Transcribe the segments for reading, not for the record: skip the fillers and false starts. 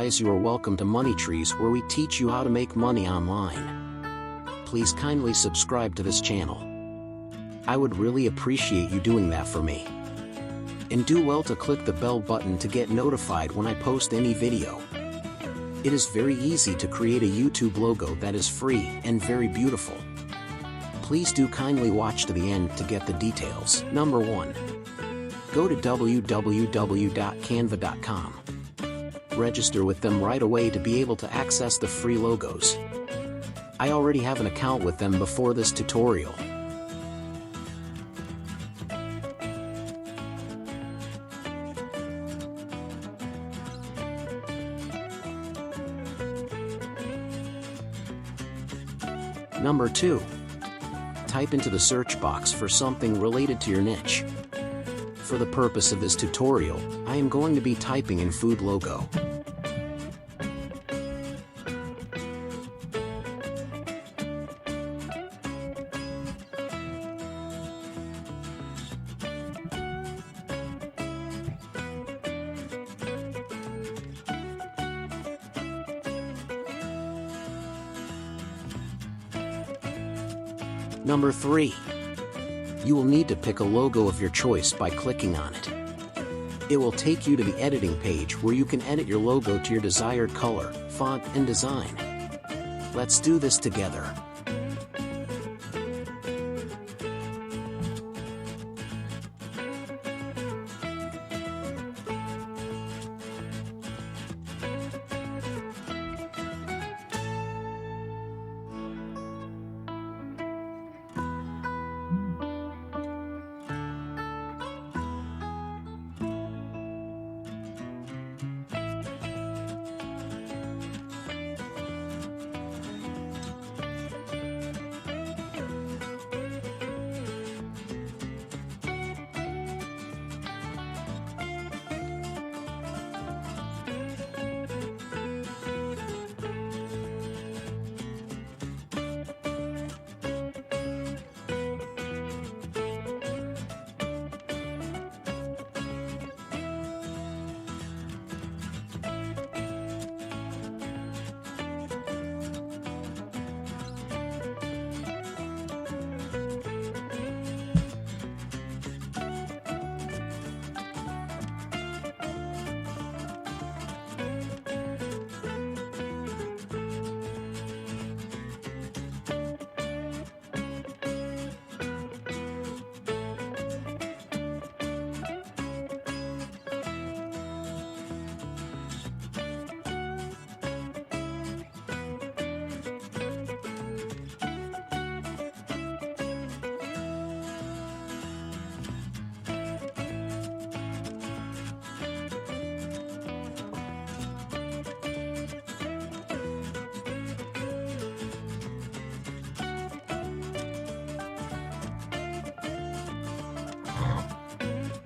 guys, you are welcome to Money Trees, where we teach you how to make money online. Please kindly subscribe to this channel. I would really appreciate you doing that for me. And do well to click the bell button to get notified when I post any video. It is very easy to create a YouTube logo that is free and very beautiful. Please do kindly watch to the end to get the details. Number 1. Go to www.canva.com. Register with them right away to be able to access the free logos. I already have an account with them before this tutorial. Number 2. Type into the search box for something related to your niche. For the purpose of this tutorial, I am going to be typing in food logo. Number 3. You will need to pick a logo of your choice by clicking on it. It will take you to the editing page where you can edit your logo to your desired color, font, and design. Let's do this together.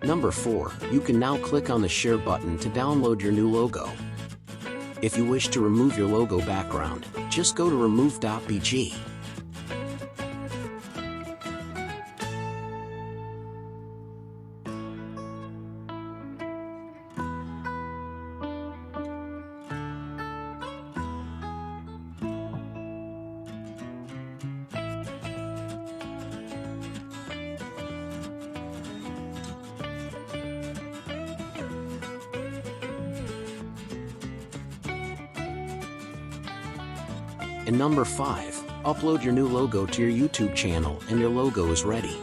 Number 4. You can now click on the share button to download your new logo. If you wish to remove your logo background, just go to remove.bg. And number 5, upload your new logo to your YouTube channel and your logo is ready.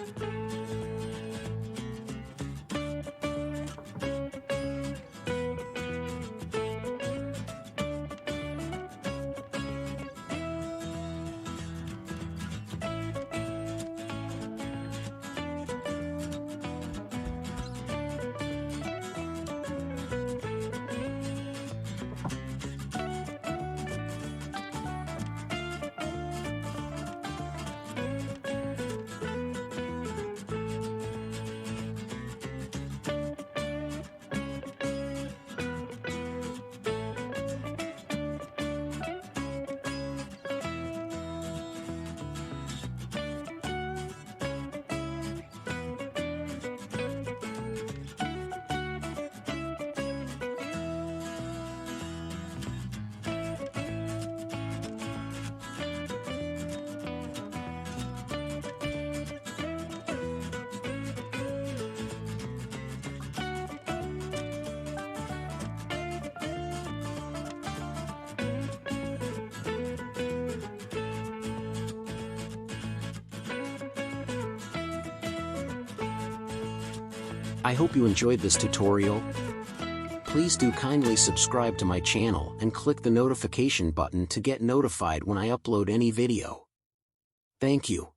I hope you enjoyed this tutorial. Please do kindly subscribe to my channel and click the notification button to get notified when I upload any video. Thank you.